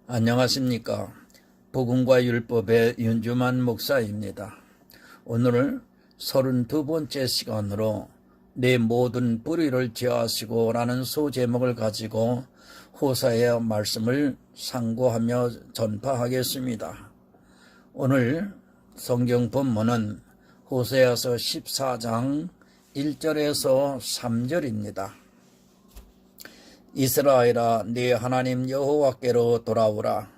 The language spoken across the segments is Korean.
안녕하십니까. 복음과 율법의 윤주만 목사입니다. 오늘 32번째 시간으로 내 모든 불의를 제하시고 라는 소제목을 가지고 호사의 말씀을 상고하며 전파하겠습니다. 오늘 성경 본문은 호세아서 14장 1절에서 3절입니다. 이스라엘아, 네 하나님 여호와께로 돌아오라.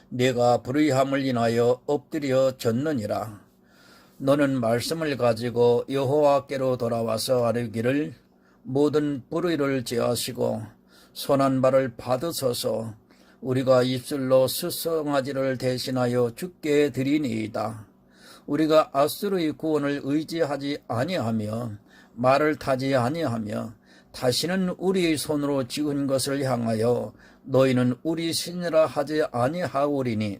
네가 불의함을 인하여 엎드려 졌느니라. 너는 말씀을 가지고 여호와께로 돌아와서 아뢰기를 모든 불의를 제하시고 선한 말을 받으소서. 우리가 입술로 스승아지를 대신하여 주께 드리니이다. 우리가 아수르의 구원을 의지하지 아니하며 말을 타지 아니하며 다시는 우리의 손으로 지은 것을 향하여 너희는 우리 신이라 하지 아니하오리니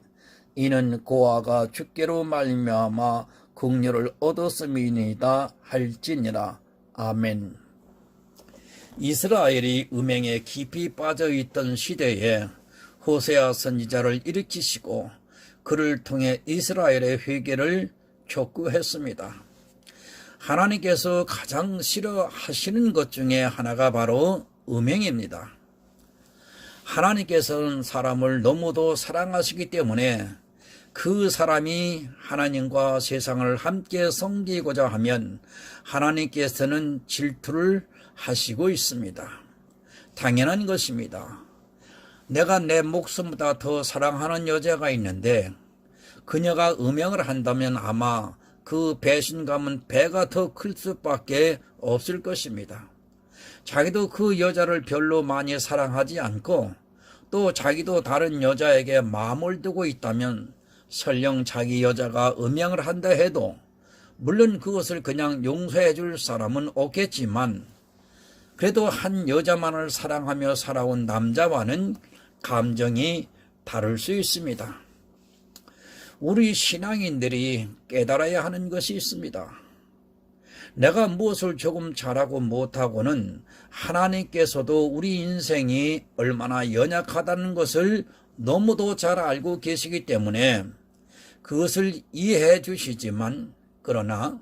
이는 고아가 주께로 말미암아 긍휼을 얻었음이니이다 할지니라. 아멘. 이스라엘이 음행에 깊이 빠져있던 시대에 호세아 선지자를 일으키시고 그를 통해 이스라엘의 회개를 촉구했습니다. 하나님께서 가장 싫어하시는 것 중에 하나가 바로 음행입니다. 하나님께서는 사람을 너무도 사랑하시기 때문에 그 사람이 하나님과 세상을 함께 섬기고자 하면 하나님께서는 질투를 하시고 있습니다. 당연한 것입니다. 내가 내 목숨보다 더 사랑하는 여자가 있는데 그녀가 음행을 한다면 아마 그 배신감은 배가 더 클 수밖에 없을 것입니다. 자기도 그 여자를 별로 많이 사랑하지 않고 또 자기도 다른 여자에게 마음을 두고 있다면 설령 자기 여자가 음행을 한다 해도 물론 그것을 그냥 용서해 줄 사람은 없겠지만 그래도 한 여자만을 사랑하며 살아온 남자와는 감정이 다를 수 있습니다. 우리 신앙인들이 깨달아야 하는 것이 있습니다. 내가 무엇을 조금 잘하고 못하고는 하나님께서도 우리 인생이 얼마나 연약하다는 것을 너무도 잘 알고 계시기 때문에 그것을 이해해 주시지만 그러나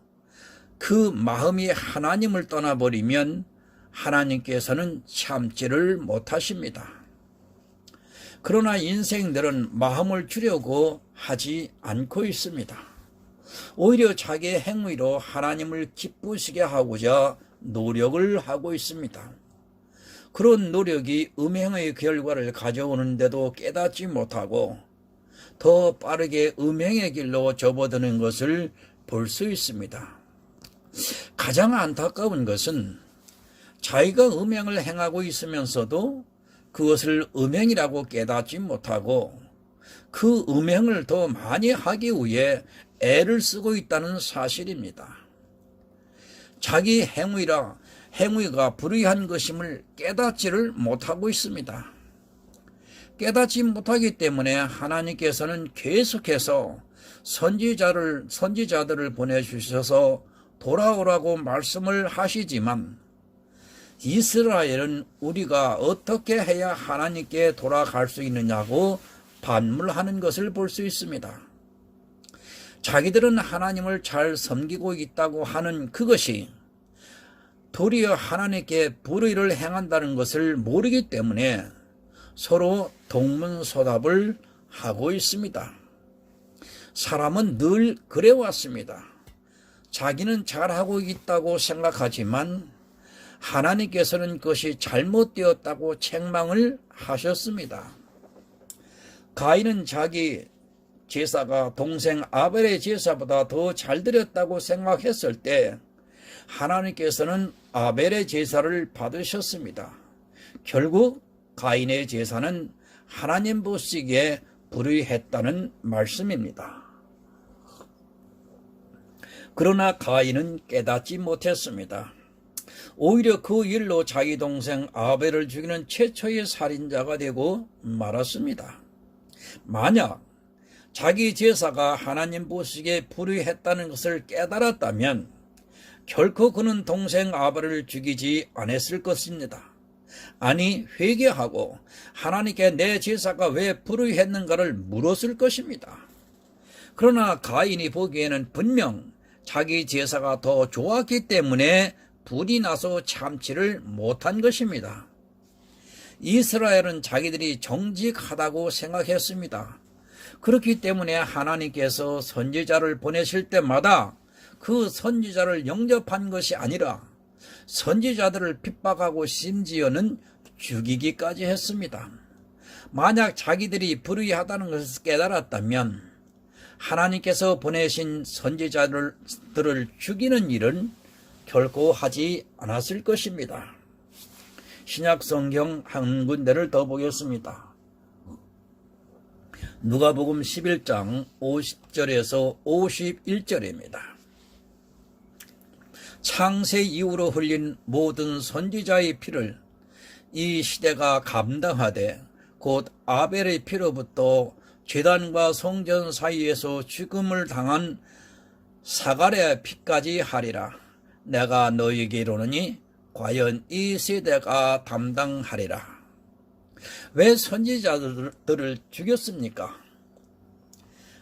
그 마음이 하나님을 떠나버리면 하나님께서는 참지를 못하십니다. 그러나 인생들은 마음을 주려고 하지 않고 있습니다. 오히려 자기의 행위로 하나님을 기쁘시게 하고자 노력을 하고 있습니다. 그런 노력이 음행의 결과를 가져오는데도 깨닫지 못하고 더 빠르게 음행의 길로 접어드는 것을 볼 수 있습니다. 가장 안타까운 것은 자기가 음행을 행하고 있으면서도 그것을 음행이라고 깨닫지 못하고 그 음행을 더 많이 하기 위해 애를 쓰고 있다는 사실입니다. 자기 행위가 불의한 것임을 깨닫지를 못하고 있습니다. 깨닫지 못하기 때문에 하나님께서는 계속해서 선지자들을 보내주셔서 돌아오라고 말씀을 하시지만 이스라엘은 우리가 어떻게 해야 하나님께 돌아갈 수 있느냐고 반문하는 것을 볼 수 있습니다. 자기들은 하나님을 잘 섬기고 있다고 하는 그것이 도리어 하나님께 불의를 행한다는 것을 모르기 때문에 서로 동문서답을 하고 있습니다. 사람은 늘 그래왔습니다. 자기는 잘하고 있다고 생각하지만 하나님께서는 그것이 잘못되었다고 책망을 하셨습니다. 가인은 자기 제사가 동생 아벨의 제사보다 더 잘 드렸다고 생각했을 때 하나님께서는 아벨의 제사를 받으셨습니다. 결국 가인의 제사는 하나님 보시기에 불의했다는 말씀입니다. 그러나 가인은 깨닫지 못했습니다. 오히려 그 일로 자기 동생 아벨을 죽이는 최초의 살인자가 되고 말았습니다. 만약 자기 제사가 하나님 보시기에 불의했다는 것을 깨달았다면 결코 그는 동생 아벨을 죽이지 않았을 것입니다. 아니 회개하고 하나님께 내 제사가 왜 불의했는가를 물었을 것입니다. 그러나 가인이 보기에는 분명 자기 제사가 더 좋았기 때문에 불이 나서 참지를 못한 것입니다. 이스라엘은 자기들이 정직하다고 생각했습니다. 그렇기 때문에 하나님께서 선지자를 보내실 때마다 그 선지자를 영접한 것이 아니라 선지자들을 핍박하고 심지어는 죽이기까지 했습니다. 만약 자기들이 불의하다는 것을 깨달았다면 하나님께서 보내신 선지자들을 죽이는 일은 결코 하지 않았을 것입니다. 신약성경 한 군데를 더 보겠습니다. 누가복음 11장 50절에서 51절입니다. 창세 이후로 흘린 모든 선지자의 피를 이 시대가 감당하되 곧 아벨의 피로부터 제단과 성전 사이에서 죽음을 당한 사가랴의 피까지 하리라. 내가 너희에게 이르노니 과연 이 세대가 담당하리라. 왜 선지자들을 죽였습니까?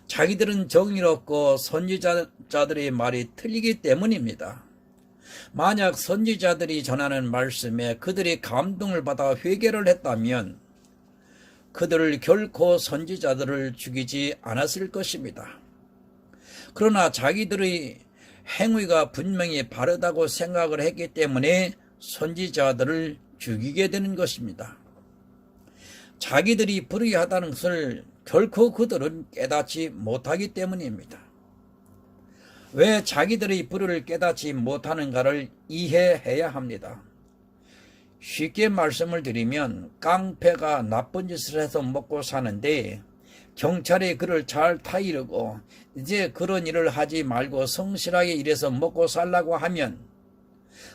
자기들은 정의롭고 선지자들의 말이 틀리기 때문입니다. 만약 선지자들이 전하는 말씀에 그들이 감동을 받아 회개를 했다면 그들을 결코 선지자들을 죽이지 않았을 것입니다. 그러나 자기들의 행위가 분명히 바르다고 생각을 했기 때문에 선지자들을 죽이게 되는 것입니다. 자기들이 불의하다는 것을 결코 그들은 깨닫지 못하기 때문입니다. 왜 자기들의 불의를 깨닫지 못하는가를 이해해야 합니다. 쉽게 말씀을 드리면 깡패가 나쁜 짓을 해서 먹고 사는데 경찰이 그를 잘 타이르고 이제 그런 일을 하지 말고 성실하게 일해서 먹고 살라고 하면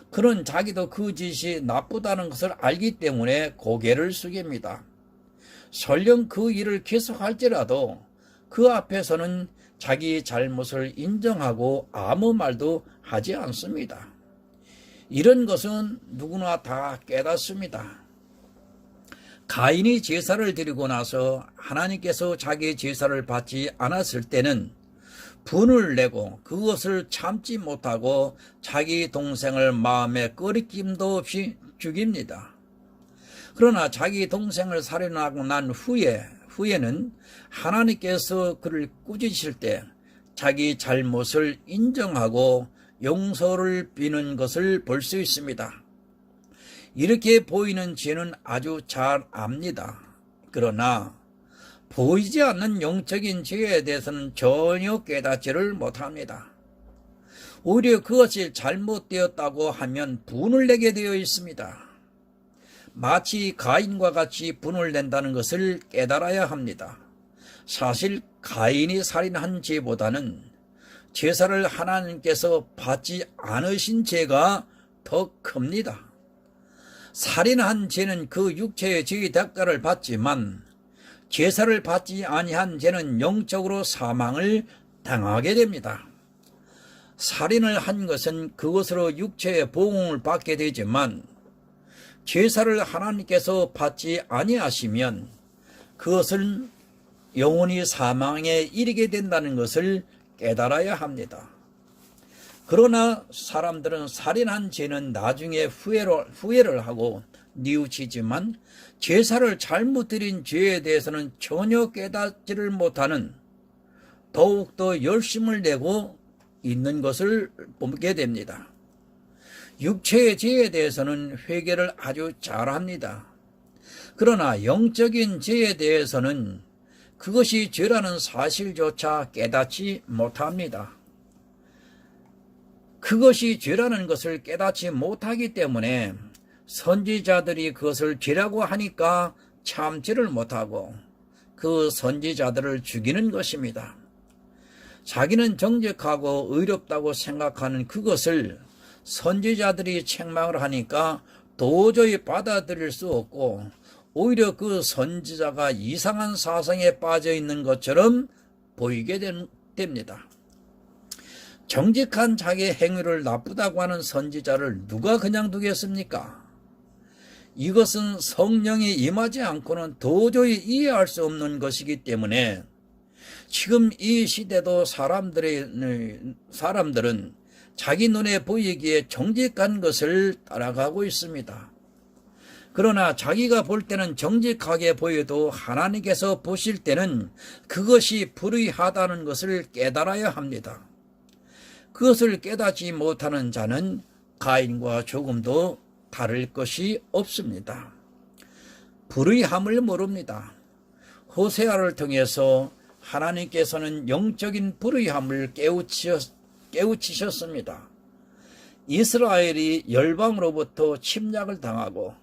그는 자기도 그 짓이 나쁘다는 것을 알기 때문에 고개를 숙입니다. 설령 그 일을 계속할지라도 그 앞에서는 자기 잘못을 인정하고 아무 말도 하지 않습니다. 이런 것은 누구나 다 깨닫습니다. 가인이 제사를 드리고 나서 하나님께서 자기 제사를 받지 않았을 때는 분을 내고 그것을 참지 못하고 자기 동생을 마음에 꺼리낌도 없이 죽입니다. 그러나 자기 동생을 살인하고 난 후에는 하나님께서 그를 꾸짖으실 때 자기 잘못을 인정하고 용서를 비는 것을 볼 수 있습니다. 이렇게 보이는 죄는 아주 잘 압니다. 그러나 보이지 않는 영적인 죄에 대해서는 전혀 깨닫지를 못합니다. 오히려 그것이 잘못되었다고 하면 분을 내게 되어 있습니다. 마치 가인과 같이 분을 낸다는 것을 깨달아야 합니다. 사실 가인이 살인한 죄보다는 제사를 하나님께서 받지 않으신 죄가 더 큽니다. 살인한 죄는 그 육체의 죄의 대가를 받지만 제사를 받지 아니한 죄는 영적으로 사망을 당하게 됩니다. 살인을 한 것은 그것으로 육체의 보응을 받게 되지만 제사를 하나님께서 받지 아니하시면 그것은 영원히 사망에 이르게 된다는 것을 깨달아야 합니다. 그러나 사람들은 살인한 죄는 나중에 후회를 하고 뉘우치지만 제사를 잘못 드린 죄에 대해서는 전혀 깨닫지를 못하는 더욱더 열심을 내고 있는 것을 보게 됩니다. 육체의 죄에 대해서는 회개를 아주 잘합니다. 그러나 영적인 죄에 대해서는 그것이 죄라는 사실조차 깨닫지 못합니다. 그것이 죄라는 것을 깨닫지 못하기 때문에 선지자들이 그것을 죄라고 하니까 참지를 못하고 그 선지자들을 죽이는 것입니다. 자기는 정직하고 의롭다고 생각하는 그것을 선지자들이 책망을 하니까 도저히 받아들일 수 없고 오히려 그 선지자가 이상한 사상에 빠져 있는 것처럼 보이게 됩니다. 정직한 자기의 행위를 나쁘다고 하는 선지자를 누가 그냥 두겠습니까? 이것은 성령이 임하지 않고는 도저히 이해할 수 없는 것이기 때문에 지금 이 시대도 사람들은 자기 눈에 보이기에 정직한 것을 따라가고 있습니다. 그러나 자기가 볼 때는 정직하게 보여도 하나님께서 보실 때는 그것이 불의하다는 것을 깨달아야 합니다. 그것을 깨닫지 못하는 자는 가인과 조금도 다를 것이 없습니다. 불의함을 모릅니다. 호세아를 통해서 하나님께서는 영적인 불의함을 깨우치셨습니다. 이스라엘이 열방으로부터 침략을 당하고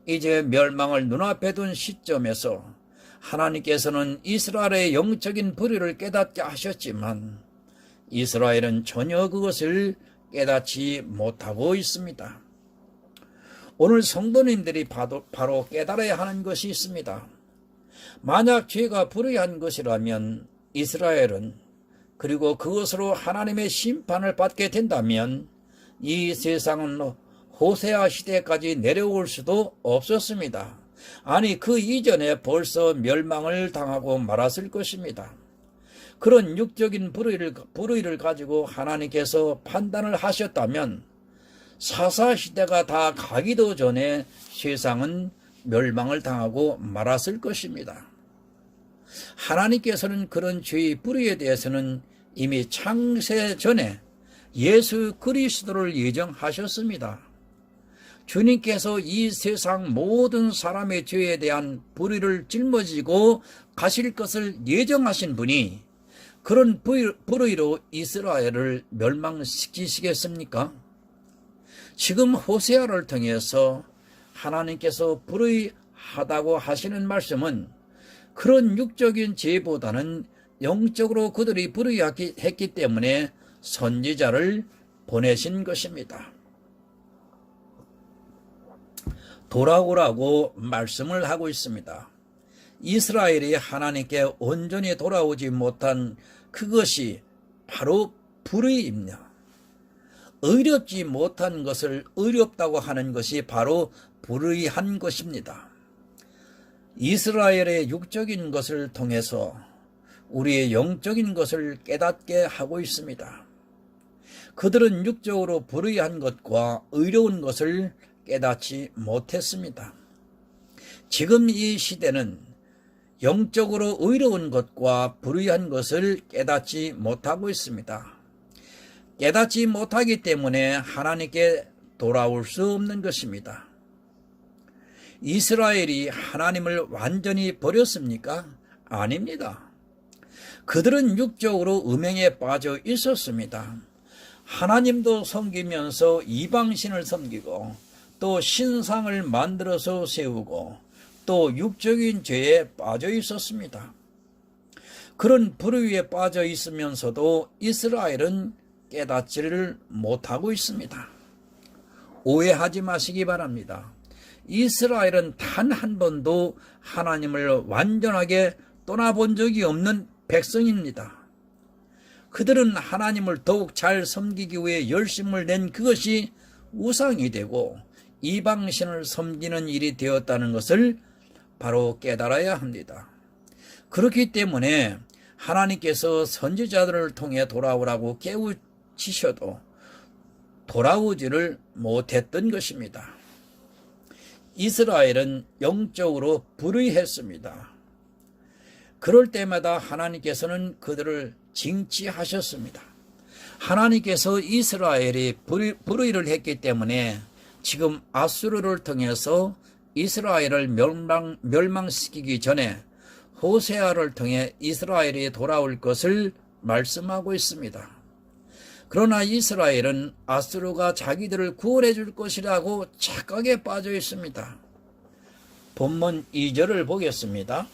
이제 멸망을 눈앞에 둔 시점에서 하나님께서는 이스라엘의 영적인 불의를 깨닫게 하셨지만 이스라엘은 전혀 그것을 깨닫지 못하고 있습니다. 오늘 성도님들이 바로 깨달아야 하는 것이 있습니다. 만약 죄가 불의한 것이라면 이스라엘은 그리고 그것으로 하나님의 심판을 받게 된다면 이 세상은 호세아 시대까지 내려올 수도 없었습니다. 아니 그 이전에 벌써 멸망을 당하고 말았을 것입니다. 그런 육적인 불의를 가지고 하나님께서 판단을 하셨다면 사사시대가 다 가기도 전에 세상은 멸망을 당하고 말았을 것입니다. 하나님께서는 그런 죄의 불의에 대해서는 이미 창세 전에 예수 그리스도를 예정하셨습니다. 주님께서 이 세상 모든 사람의 죄에 대한 불의를 짊어지고 가실 것을 예정하신 분이 그런 불의로 이스라엘을 멸망시키시겠습니까? 지금 호세아를 통해서 하나님께서 불의하다고 하시는 말씀은 그런 육적인 죄보다는 영적으로 그들이 불의했기 때문에 선지자를 보내신 것입니다. 돌아오라고 말씀을 하고 있습니다. 이스라엘이 하나님께 온전히 돌아오지 못한 그것이 바로 불의입니다. 의롭지 못한 것을 의롭다고 하는 것이 바로 불의한 것입니다. 이스라엘의 육적인 것을 통해서 우리의 영적인 것을 깨닫게 하고 있습니다. 그들은 육적으로 불의한 것과 의로운 것을 깨닫지 못했습니다. 지금 이 시대는 영적으로 의로운 것과 불의한 것을 깨닫지 못하고 있습니다. 깨닫지 못하기 때문에 하나님께 돌아올 수 없는 것입니다. 이스라엘이 하나님을 완전히 버렸습니까? 아닙니다. 그들은 육적으로 음행에 빠져 있었습니다. 하나님도 섬기면서 이방신을 섬기고 또 신상을 만들어서 세우고 또 육적인 죄에 빠져 있었습니다. 그런 불의에 빠져 있으면서도 이스라엘은 깨닫지를 못하고 있습니다. 오해하지 마시기 바랍니다. 이스라엘은 단 한 번도 하나님을 완전하게 떠나본 적이 없는 백성입니다. 그들은 하나님을 더욱 잘 섬기기 위해 열심을 낸 그것이 우상이 되고 이방신을 섬기는 일이 되었다는 것을 바로 깨달아야 합니다. 그렇기 때문에 하나님께서 선지자들을 통해 돌아오라고 깨우치셔도 돌아오지를 못했던 것입니다. 이스라엘은 영적으로 불의했습니다. 그럴 때마다 하나님께서는 그들을 징치하셨습니다. 하나님께서 이스라엘이 불의를 했기 때문에 지금 아수르를 통해서 이스라엘을 멸망시키기 전에 호세아를 통해 이스라엘이 돌아올 것을 말씀하고 있습니다. 그러나 이스라엘은 아수르가 자기들을 구원해 줄 것이라고 착각에 빠져 있습니다. 본문 2절을 보겠습니다.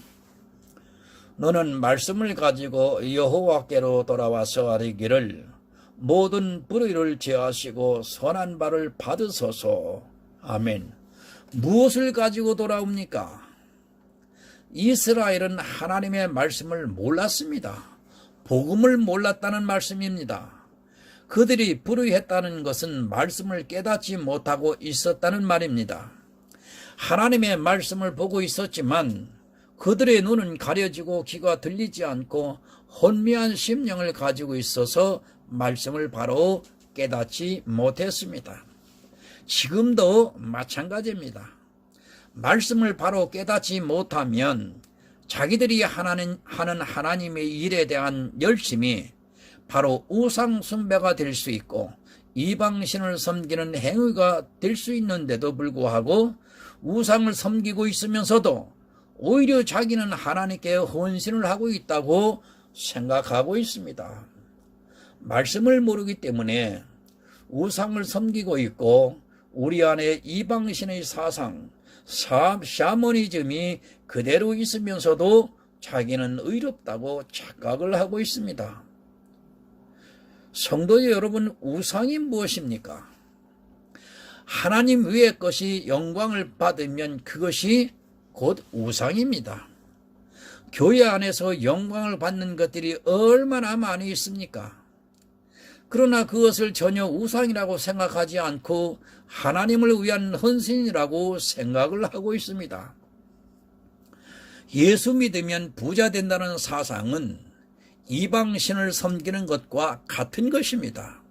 너는 말씀을 가지고 여호와께로 돌아와서 아뢰기를 모든 불의를 제하시고 선한 바를 받으소서. 아멘. 무엇을 가지고 돌아옵니까? 이스라엘은 하나님의 말씀을 몰랐습니다. 복음을 몰랐다는 말씀입니다. 그들이 불의했다는 것은 말씀을 깨닫지 못하고 있었다는 말입니다. 하나님의 말씀을 보고 있었지만 그들의 눈은 가려지고 귀가 들리지 않고 혼미한 심령을 가지고 있어서 말씀을 바로 깨닫지 못했습니다. 지금도 마찬가지입니다. 말씀을 바로 깨닫지 못하면 자기들이 하는 하나님의 일에 대한 열심이 바로 우상 숭배가 될 수 있고 이방신을 섬기는 행위가 될 수 있는데도 불구하고 우상을 섬기고 있으면서도 오히려 자기는 하나님께 헌신을 하고 있다고 생각하고 있습니다. 말씀을 모르기 때문에 우상을 섬기고 있고 우리 안에 이방신의 사상, 샤머니즘이 그대로 있으면서도 자기는 의롭다고 착각을 하고 있습니다. 성도 여러분, 우상이 무엇입니까? 하나님 외의 것이 영광을 받으면 그것이 곧 우상입니다. 교회 안에서 영광을 받는 것들이 얼마나 많이 있습니까? 그러나 그것을 전혀 우상이라고 생각하지 않고 하나님을 위한 헌신이라고 생각을 하고 있습니다. 예수 믿으면 부자 된다는 사상은 이방신을 섬기는 것과 같은 것입니다.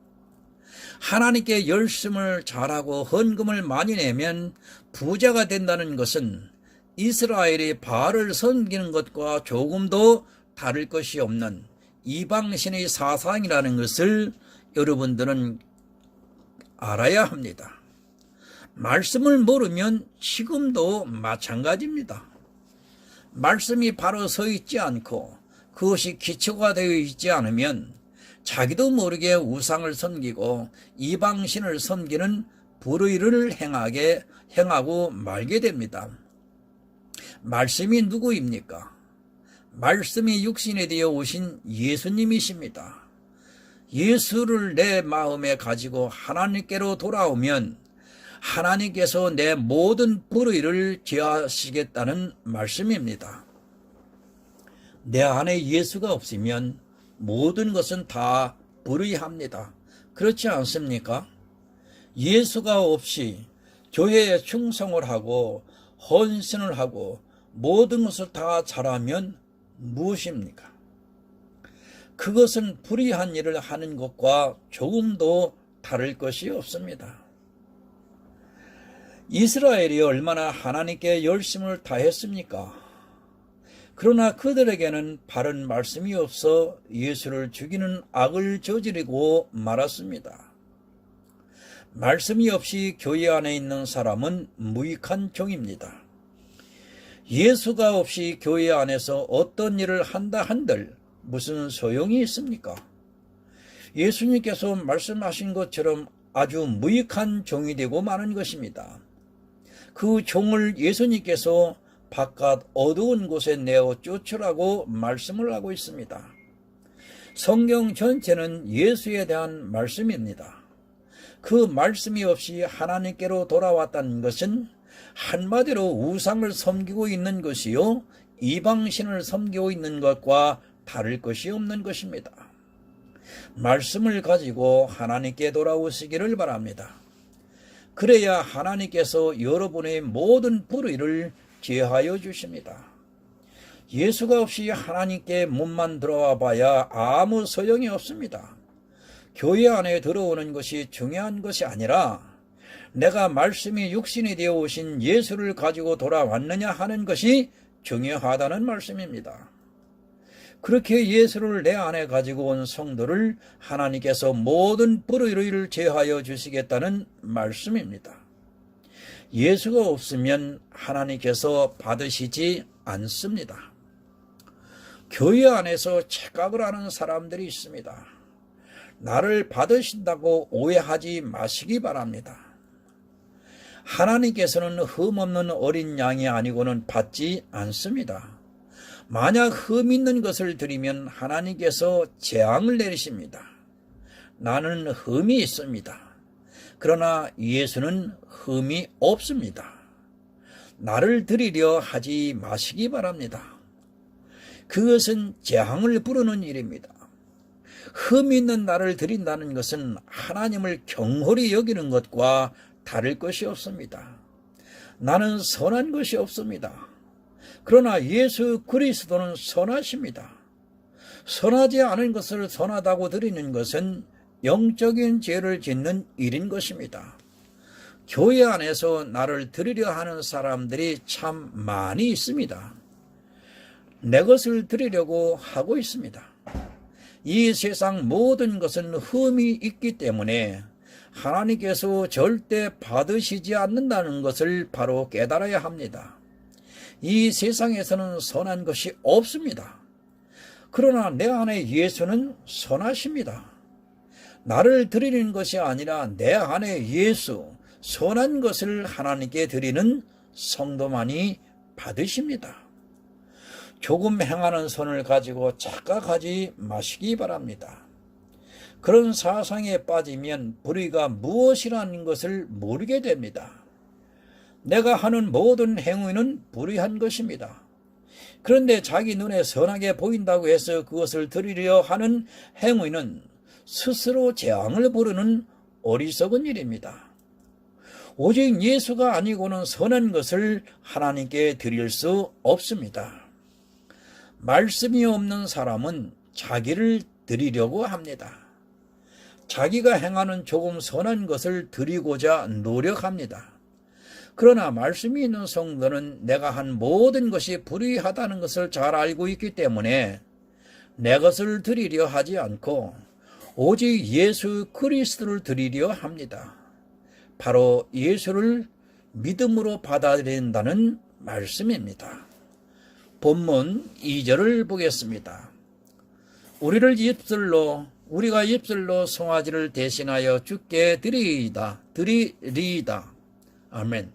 하나님께 열심을 잘하고 헌금을 많이 내면 부자가 된다는 것은 이스라엘이 바알을 섬기는 것과 조금도 다를 것이 없는 이방신의 사상이라는 것을 여러분들은 알아야 합니다. 말씀을 모르면 지금도 마찬가지입니다. 말씀이 바로 서 있지 않고 그것이 기초가 되어 있지 않으면 자기도 모르게 우상을 섬기고 이방신을 섬기는 불의를 행하고 말게 됩니다. 말씀이 누구입니까? 말씀이 육신에 되어 오신 예수님이십니다. 예수를 내 마음에 가지고 하나님께로 돌아오면 하나님께서 내 모든 불의를 제하시겠다는 말씀입니다. 내 안에 예수가 없으면 모든 것은 다 불의합니다. 그렇지 않습니까? 예수가 없이 교회에 충성을 하고 헌신을 하고 모든 것을 다 잘하면 무엇입니까? 그것은 불의한 일을 하는 것과 조금도 다를 것이 없습니다. 이스라엘이 얼마나 하나님께 열심을 다했습니까? 그러나 그들에게는 바른 말씀이 없어 예수를 죽이는 악을 저지르고 말았습니다. 말씀이 없이 교회 안에 있는 사람은 무익한 종입니다. 예수가 없이 교회 안에서 어떤 일을 한다 한들 무슨 소용이 있습니까? 예수님께서 말씀하신 것처럼 아주 무익한 종이 되고 마는 것입니다. 그 종을 예수님께서 바깥 어두운 곳에 내어 쫓으라고 말씀을 하고 있습니다. 성경 전체는 예수에 대한 말씀입니다. 그 말씀이 없이 하나님께로 돌아왔다는 것은 한마디로 우상을 섬기고 있는 것이요 이방신을 섬기고 있는 것과 다를 것이 없는 것입니다. 말씀을 가지고 하나님께 돌아오시기를 바랍니다. 그래야 하나님께서 여러분의 모든 불의를 제하여 주십니다. 예수가 없이 하나님께 몸만 들어와 봐야 아무 소용이 없습니다. 교회 안에 들어오는 것이 중요한 것이 아니라 내가 말씀이 육신이 되어 오신 예수를 가지고 돌아왔느냐 하는 것이 중요하다는 말씀입니다. 그렇게 예수를 내 안에 가지고 온 성도를 하나님께서 모든 불의를 제하여 주시겠다는 말씀입니다. 예수가 없으면 하나님께서 받으시지 않습니다. 교회 안에서 착각을 하는 사람들이 있습니다. 나를 받으신다고 오해하지 마시기 바랍니다. 하나님께서는 흠없는 어린 양이 아니고는 받지 않습니다. 만약 흠 있는 것을 드리면 하나님께서 재앙을 내리십니다. 나는 흠이 있습니다. 그러나 예수는 흠이 없습니다. 나를 드리려 하지 마시기 바랍니다. 그것은 재앙을 부르는 일입니다. 흠 있는 나를 드린다는 것은 하나님을 경홀히 여기는 것과 다를 것이 없습니다. 나는 선한 것이 없습니다. 그러나 예수 그리스도는 선하십니다. 선하지 않은 것을 선하다고 드리는 것은 영적인 죄를 짓는 일인 것입니다. 교회 안에서 나를 드리려 하는 사람들이 참 많이 있습니다. 내 것을 드리려고 하고 있습니다. 이 세상 모든 것은 흠이 있기 때문에 하나님께서 절대 받으시지 않는다는 것을 바로 깨달아야 합니다. 이 세상에서는 선한 것이 없습니다. 그러나 내 안에 예수는 선하십니다. 나를 드리는 것이 아니라 내 안에 예수, 선한 것을 하나님께 드리는 성도만이 받으십니다. 조금 행하는 손을 가지고 착각하지 마시기 바랍니다. 그런 사상에 빠지면 불의가 무엇이라는 것을 모르게 됩니다. 내가 하는 모든 행위는 불의한 것입니다. 그런데 자기 눈에 선하게 보인다고 해서 그것을 드리려 하는 행위는 스스로 재앙을 부르는 어리석은 일입니다. 오직 예수가 아니고는 선한 것을 하나님께 드릴 수 없습니다. 말씀이 없는 사람은 자기를 드리려고 합니다. 자기가 행하는 조금 선한 것을 드리고자 노력합니다. 그러나 말씀이 있는 성도는 내가 한 모든 것이 불의하다는 것을 잘 알고 있기 때문에 내 것을 드리려 하지 않고 오직 예수 그리스도를 드리려 합니다. 바로 예수를 믿음으로 받아들인다는 말씀입니다. 본문 2절을 보겠습니다. 우리가 입술로 송아지를 대신하여 주께 드리리이다. 아멘.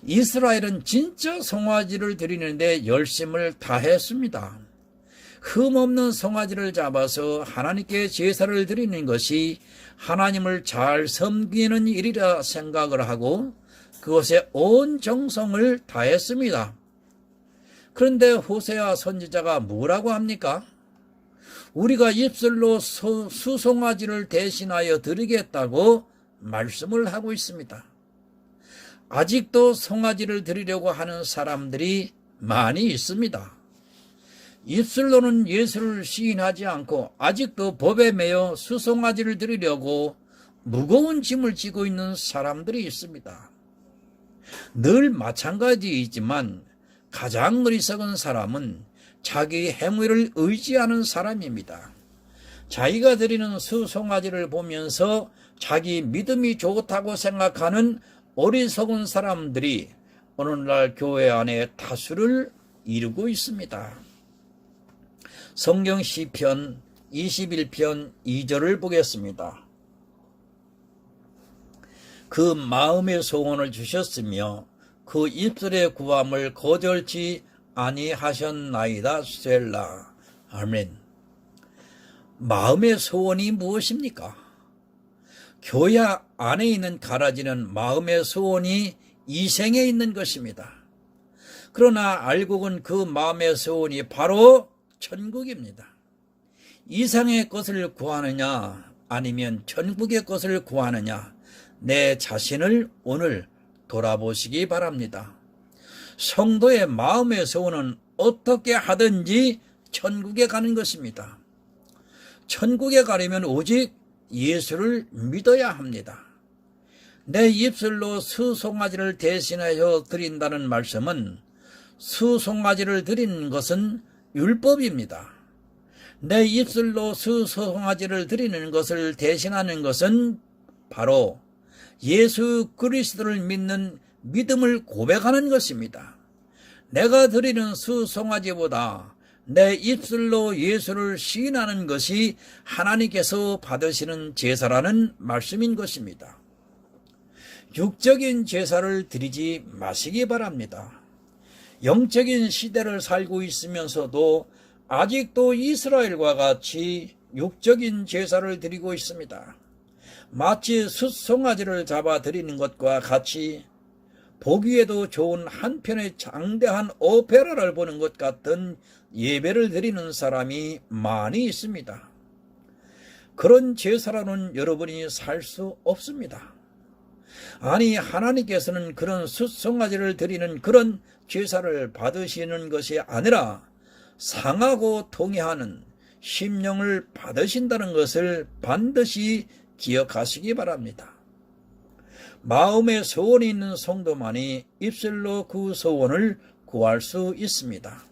이스라엘은 진짜 송아지를 드리는데 열심을 다했습니다. 흠없는 송아지를 잡아서 하나님께 제사를 드리는 것이 하나님을 잘 섬기는 일이라 생각을 하고 그것에 온 정성을 다했습니다. 그런데 호세아 선지자가 뭐라고 합니까? 우리가 입술로 수송아지를 대신하여 드리겠다고 말씀을 하고 있습니다. 아직도 송아지를 드리려고 하는 사람들이 많이 있습니다. 입술로는 예수를 시인하지 않고 아직도 법에 매여 수송아지를 드리려고 무거운 짐을 지고 있는 사람들이 있습니다. 늘 마찬가지이지만 가장 어리석은 사람은 자기 행위를 의지하는 사람입니다. 자기가 드리는 수송아지를 보면서 자기 믿음이 좋다고 생각하는 어리석은 사람들이 오늘날 교회 안에 다수를 이루고 있습니다. 성경 시편 21편 2절을 보겠습니다. 그 마음의 소원을 주셨으며 그 입술의 구함을 거절치 아니하셨나이다. 셀라. 아멘. 마음의 소원이 무엇입니까? 교회 안에 있는 가라지는 마음의 소원이 이생에 있는 것입니다. 그러나 알곡은 그 마음의 소원이 바로 천국입니다. 이상의 것을 구하느냐 아니면 천국의 것을 구하느냐 내 자신을 오늘 돌아보시기 바랍니다. 성도의 마음의 소원은 어떻게 하든지 천국에 가는 것입니다. 천국에 가려면 오직 예수를 믿어야 합니다. 내 입술로 수송아지를 대신하여 드린다는 말씀은 수송아지를 드리는 것은 율법입니다. 내 입술로 수송아지를 드리는 것을 대신하는 것은 바로 예수 그리스도를 믿는 믿음을 고백하는 것입니다. 내가 드리는 수송아지보다 내 입술로 예수를 시인하는 것이 하나님께서 받으시는 제사라는 말씀인 것입니다. 육적인 제사를 드리지 마시기 바랍니다. 영적인 시대를 살고 있으면서도 아직도 이스라엘과 같이 육적인 제사를 드리고 있습니다. 마치 숫송아지를 잡아 드리는 것과 같이 보기에도 좋은 한편의 장대한 오페라를 보는 것 같은 예배를 드리는 사람이 많이 있습니다. 그런 제사로는 여러분이 살 수 없습니다. 아니, 하나님께서는 그런 숫송아지를 드리는 그런 제사를 받으시는 것이 아니라 상하고 통회하는 심령을 받으신다는 것을 반드시 기억하시기 바랍니다. 마음에 소원이 있는 성도만이 입술로 그 소원을 구할 수 있습니다.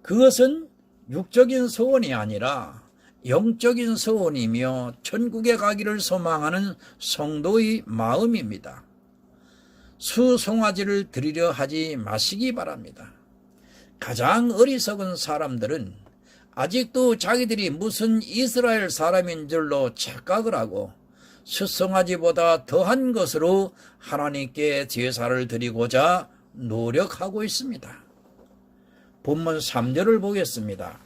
그것은 육적인 소원이 아니라 영적인 소원이며 천국에 가기를 소망하는 성도의 마음입니다. 수송아지를 드리려 하지 마시기 바랍니다. 가장 어리석은 사람들은 아직도 자기들이 무슨 이스라엘 사람인 줄로 착각을 하고 수송아지보다 더한 것으로 하나님께 제사를 드리고자 노력하고 있습니다. 본문 3절을 보겠습니다.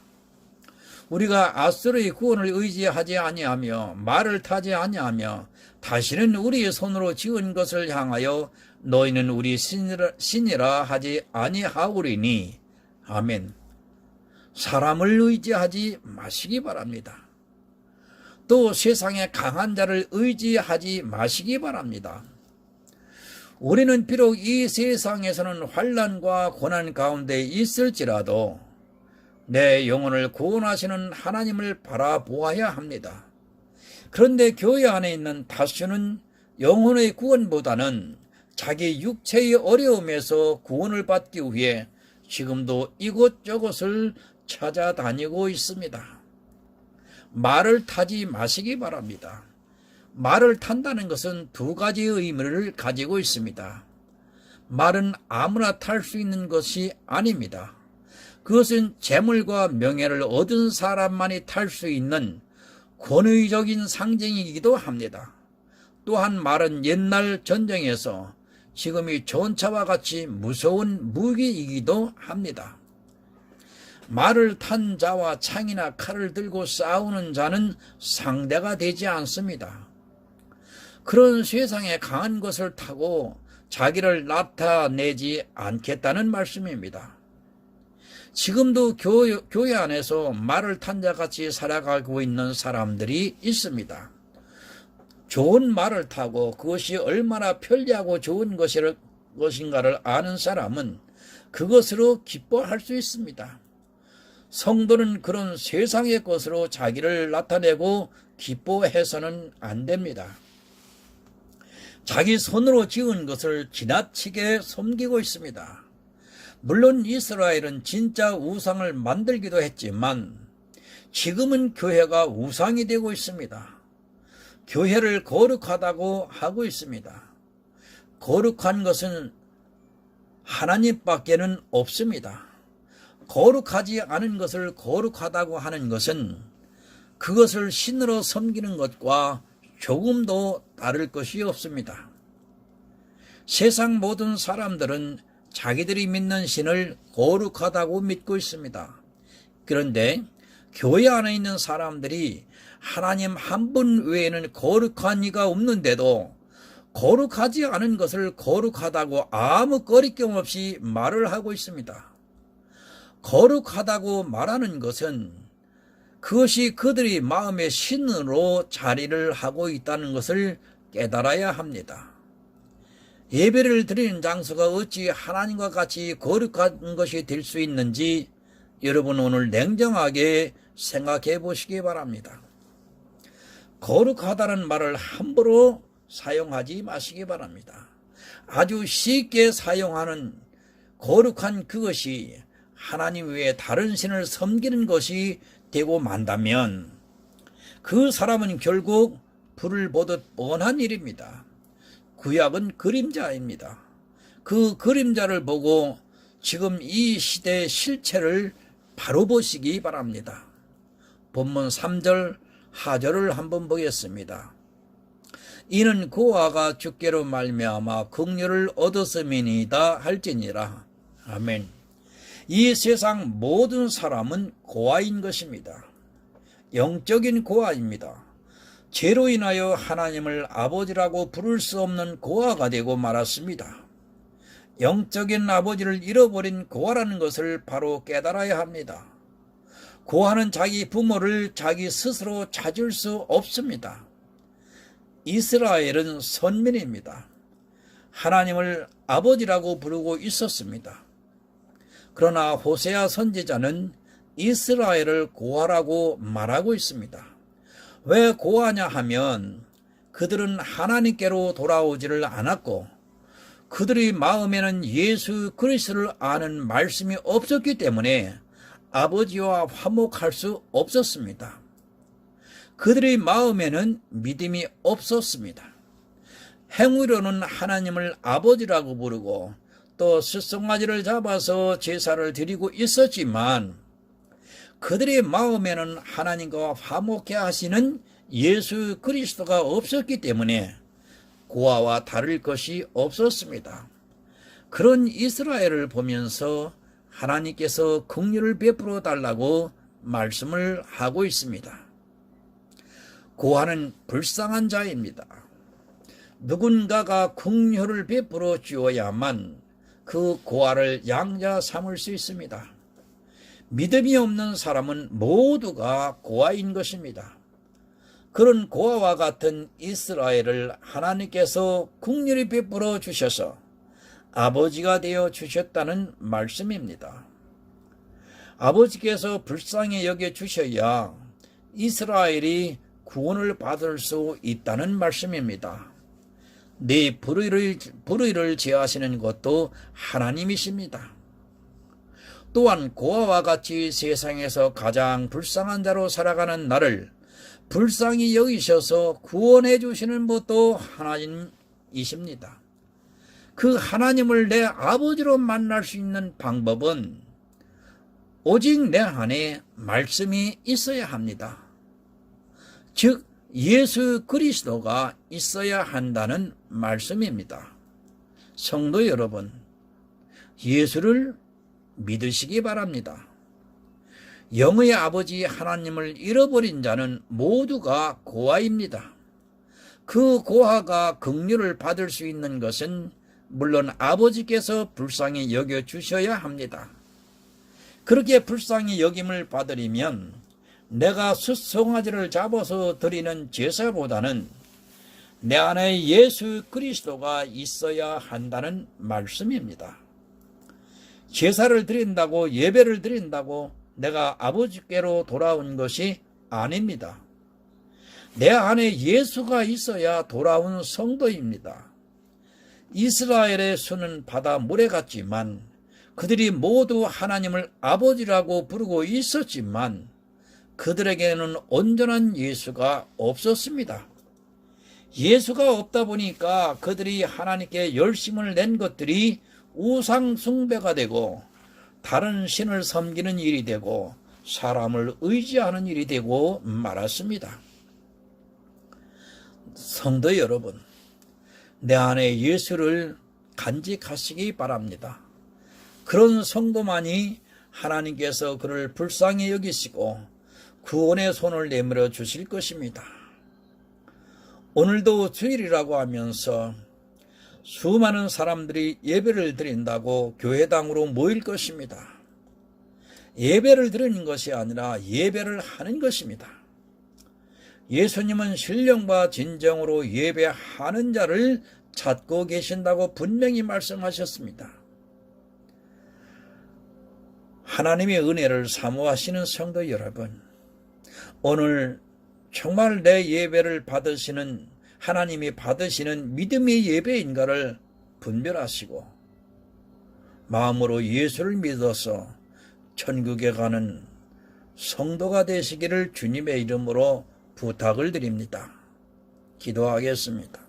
우리가 아수르의 구원을 의지하지 아니하며 말을 타지 아니하며 다시는 우리의 손으로 지은 것을 향하여 너희는 우리 신이라 하지 아니하오리니. 아멘. 사람을 의지하지 마시기 바랍니다. 또 세상의 강한 자를 의지하지 마시기 바랍니다. 우리는 비록 이 세상에서는 환난과 고난 가운데 있을지라도 내 영혼을 구원하시는 하나님을 바라보아야 합니다. 그런데 교회 안에 있는 다수는 영혼의 구원보다는 자기 육체의 어려움에서 구원을 받기 위해 지금도 이곳저곳을 찾아다니고 있습니다. 말을 타지 마시기 바랍니다. 말을 탄다는 것은 두 가지의 의미를 가지고 있습니다. 말은 아무나 탈 수 있는 것이 아닙니다. 그것은 재물과 명예를 얻은 사람만이 탈 수 있는 권위적인 상징이기도 합니다. 또한 말은 옛날 전쟁에서 지금의 전차와 같이 무서운 무기이기도 합니다. 말을 탄 자와 창이나 칼을 들고 싸우는 자는 상대가 되지 않습니다. 그런 세상에 강한 것을 타고 자기를 나타내지 않겠다는 말씀입니다. 지금도 교회 안에서 말을 탄 자같이 살아가고 있는 사람들이 있습니다. 좋은 말을 타고 그것이 얼마나 편리하고 좋은 것인가를 아는 사람은 그것으로 기뻐할 수 있습니다. 성도는 그런 세상의 것으로 자기를 나타내고 기뻐해서는 안 됩니다. 자기 손으로 지은 것을 지나치게 섬기고 있습니다. 물론 이스라엘은 진짜 우상을 만들기도 했지만 지금은 교회가 우상이 되고 있습니다. 교회를 거룩하다고 하고 있습니다. 거룩한 것은 하나님밖에는 없습니다. 거룩하지 않은 것을 거룩하다고 하는 것은 그것을 신으로 섬기는 것과 조금도 다를 것이 없습니다. 세상 모든 사람들은 자기들이 믿는 신을 거룩하다고 믿고 있습니다. 그런데 교회 안에 있는 사람들이 하나님 한 분 외에는 거룩한 이가 없는데도 거룩하지 않은 것을 거룩하다고 아무 거리낌 없이 말을 하고 있습니다. 거룩하다고 말하는 것은 그것이 그들이 마음의 신으로 자리를 하고 있다는 것을 깨달아야 합니다. 예배를 드리는 장소가 어찌 하나님과 같이 거룩한 것이 될 수 있는지 여러분 오늘 냉정하게 생각해 보시기 바랍니다. 거룩하다는 말을 함부로 사용하지 마시기 바랍니다. 아주 쉽게 사용하는 거룩한 그것이 하나님 외에 다른 신을 섬기는 것이 되고 만다면 그 사람은 결국 불을 보듯 뻔한 일입니다. 구약은 그림자입니다. 그 그림자를 보고 지금 이 시대의 실체를 바로 보시기 바랍니다. 본문 3절 하절을 한번 보겠습니다. 이는 고아가 주께로 말미암아 긍휼을 얻었음이니이다 할지니라. 아멘. 이 세상 모든 사람은 고아인 것입니다. 영적인 고아입니다. 죄로 인하여 하나님을 아버지라고 부를 수 없는 고아가 되고 말았습니다. 영적인 아버지를 잃어버린 고아라는 것을 바로 깨달아야 합니다. 고아는 자기 부모를 자기 스스로 찾을 수 없습니다. 이스라엘은 선민입니다. 하나님을 아버지라고 부르고 있었습니다. 그러나 호세아 선지자는 이스라엘을 고하라고 말하고 있습니다. 왜 고하냐 하면 그들은 하나님께로 돌아오지를 않았고 그들의 마음에는 예수 그리스도를 아는 말씀이 없었기 때문에 아버지와 화목할 수 없었습니다. 그들의 마음에는 믿음이 없었습니다. 행위로는 하나님을 아버지라고 부르고 또 숫송아지를 잡아서 제사를 드리고 있었지만 그들의 마음에는 하나님과 화목해 하시는 예수 그리스도가 없었기 때문에 고아와 다를 것이 없었습니다. 그런 이스라엘을 보면서 하나님께서 긍휼을 베풀어 달라고 말씀을 하고 있습니다. 고아는 불쌍한 자입니다. 누군가가 긍휼을 베풀어 주어야만 그 고아를 양자 삼을 수 있습니다. 믿음이 없는 사람은 모두가 고아인 것입니다. 그런 고아와 같은 이스라엘을 하나님께서 긍휼히 베풀어 주셔서 아버지가 되어 주셨다는 말씀입니다. 아버지께서 불쌍히 여겨 주셔야 이스라엘이 구원을 받을 수 있다는 말씀입니다. 네 불의를 제하시는 것도 하나님이십니다. 또한 고아와 같이 세상에서 가장 불쌍한 자로 살아가는 나를 불쌍히 여기셔서 구원해 주시는 것도 하나님이십니다. 그 하나님을 내 아버지로 만날 수 있는 방법은 오직 내 안에 말씀이 있어야 합니다. 즉 예수 그리스도가 있어야 한다는 말씀입니다. 성도 여러분, 예수를 믿으시기 바랍니다. 영의 아버지 하나님을 잃어버린 자는 모두가 고아입니다. 그 고아가 긍휼을 받을 수 있는 것은 물론 아버지께서 불쌍히 여겨주셔야 합니다. 그렇게 불쌍히 여김을 받으려면 내가 숫송아지를 잡아서 드리는 제사보다는 내 안에 예수 그리스도가 있어야 한다는 말씀입니다. 제사를 드린다고 예배를 드린다고 내가 아버지께로 돌아온 것이 아닙니다. 내 안에 예수가 있어야 돌아온 성도입니다. 이스라엘의 수는 바다 모래 같지만 그들이 모두 하나님을 아버지라고 부르고 있었지만 그들에게는 온전한 예수가 없었습니다. 예수가 없다 보니까 그들이 하나님께 열심을 낸 것들이 우상 숭배가 되고 다른 신을 섬기는 일이 되고 사람을 의지하는 일이 되고 말았습니다. 성도 여러분, 내 안에 예수를 간직하시기 바랍니다. 그런 성도만이 하나님께서 그를 불쌍히 여기시고 구원의 손을 내밀어 주실 것입니다. 오늘도 주일이라고 하면서 수많은 사람들이 예배를 드린다고 교회당으로 모일 것입니다. 예배를 드리는 것이 아니라 예배를 하는 것입니다. 예수님은 신령과 진정으로 예배하는 자를 찾고 계신다고 분명히 말씀하셨습니다. 하나님의 은혜를 사모하시는 성도 여러분, 오늘 정말 내 예배를 받으시는 하나님이 받으시는 믿음의 예배인가를 분별하시고 마음으로 예수를 믿어서 천국에 가는 성도가 되시기를 주님의 이름으로 부탁을 드립니다. 기도하겠습니다.